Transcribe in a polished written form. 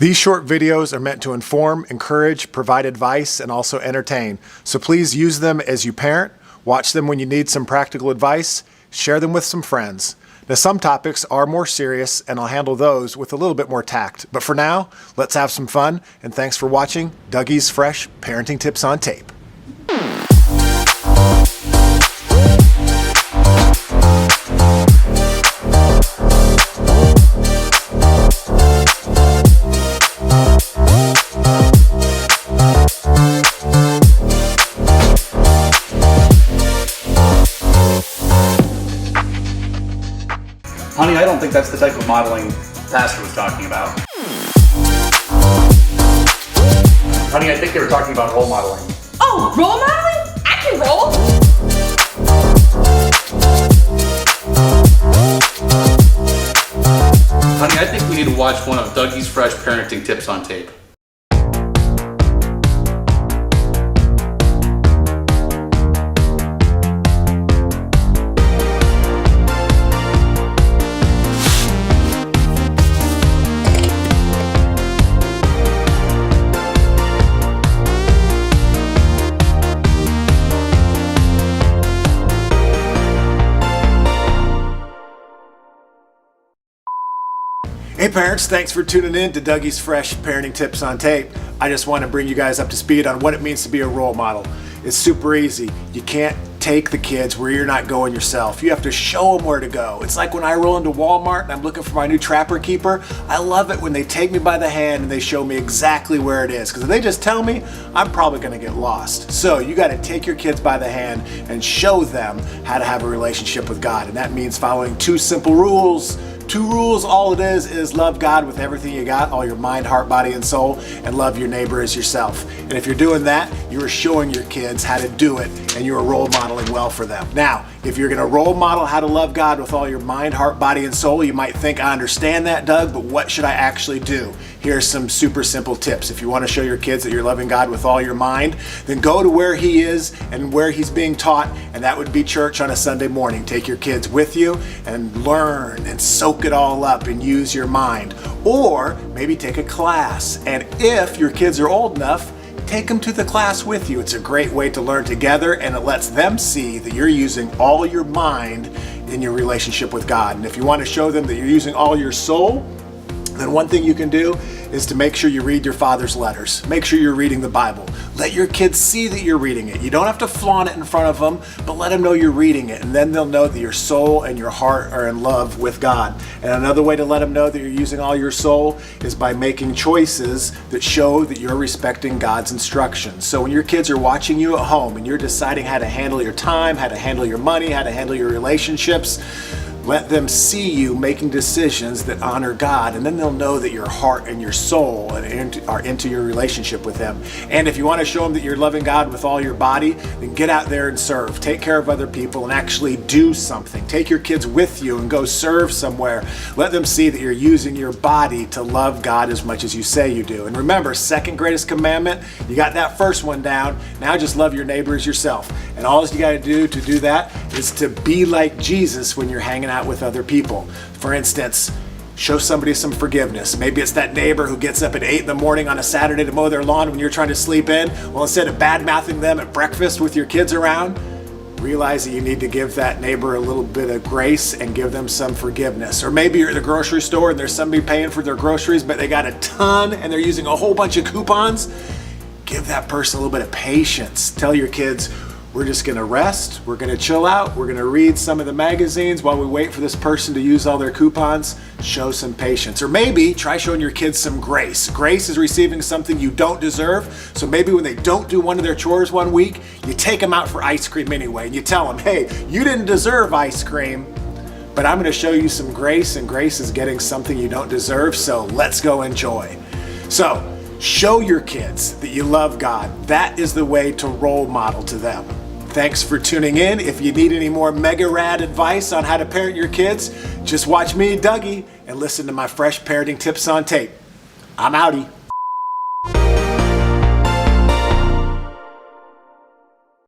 These short videos are meant to inform, encourage, provide advice, and also entertain. So please use them as you parent, watch them when you need some practical advice, share them with some friends. Now, some topics are more serious, and I'll handle those with a little bit more tact. But for now, let's have some fun, and thanks for watching Dougie's Fresh Parenting Tips on Tape. Honey, I don't think that's the type of modeling Pastor was talking about. Honey, I think they were talking about role modeling. Oh, role modeling? I can roll. Honey, I think we need to watch one of Dougie's Fresh Parenting Tips on Tape. Hey parents, thanks for tuning in to Dougie's Fresh Parenting Tips on Tape. I just want to bring you guys up to speed on what it means to be a role model. It's super easy. You can't take the kids where you're not going yourself. You have to show them where to go. It's like when I roll into Walmart and I'm looking for my new Trapper Keeper. I love it when they take me by the hand and they show me exactly where it is, because if they just tell me, I'm probably going to get lost. So you got to take your kids by the hand and show them how to have a relationship with God. And that means following two simple rules. Two rules, all it is love God with everything you got, all your mind, heart, body, and soul, and love your neighbor as yourself. And if you're doing that, you are showing your kids how to do it, and you are role modeling well for them. Now, if you're gonna role model how to love God with all your mind, heart, body, and soul, you might think, I understand that, Doug, but what should I actually do? Here's some super simple tips. If you want to show your kids that you're loving God with all your mind, then go to where He is and where He's being taught, and that would be church on a Sunday morning. Take your kids with you and learn and soak it all up and use your mind. Or maybe take a class, and if your kids are old enough, take them to the class with you. It's a great way to learn together, and it lets them see that you're using all your mind in your relationship with God. And if you want to show them that you're using all your soul, then one thing you can do is to make sure you read your father's letters. Make sure you're reading the Bible. Let your kids see that you're reading it. You don't have to flaunt it in front of them, but let them know you're reading it, and then they'll know that your soul and your heart are in love with God. And another way to let them know that you're using all your soul is by making choices that show that you're respecting God's instructions. So when your kids are watching you at home and you're deciding how to handle your time, how to handle your money, how to handle your relationships, let them see you making decisions that honor God, and then they'll know that your heart and your soul are into your relationship with Him. And if you want to show them that you're loving God with all your body, then get out there and serve. Take care of other people and actually do something. Take your kids with you and go serve somewhere. Let them see that you're using your body to love God as much as you say you do. And remember, second greatest commandment, you got that first one down. Now just love your neighbor as yourself. And all you got to do that is to be like Jesus when you're hanging out with other people. For instance, show somebody some forgiveness. Maybe it's that neighbor who gets up at 8 in the morning on a Saturday to mow their lawn when you're trying to sleep in. Well, instead of bad-mouthing them at breakfast with your kids around, realize that you need to give that neighbor a little bit of grace and give them some forgiveness. Or maybe you're at the grocery store and there's somebody paying for their groceries, but they got a ton and they're using a whole bunch of coupons. Give that person a little bit of patience. Tell your kids, we're just gonna rest, we're gonna chill out, we're gonna read some of the magazines while we wait for this person to use all their coupons. Show some patience. Or maybe try showing your kids some grace. Grace is receiving something you don't deserve. So maybe when they don't do one of their chores one week, you take them out for ice cream anyway, and you tell them, hey, you didn't deserve ice cream, but I'm gonna show you some grace, and grace is getting something you don't deserve, so let's go enjoy. So, show your kids that you love God. That is the way to role model to them. Thanks for tuning in. If you need any more mega rad advice on how to parent your kids, just watch me, Dougie, and listen to my fresh parenting tips on tape. I'm outie.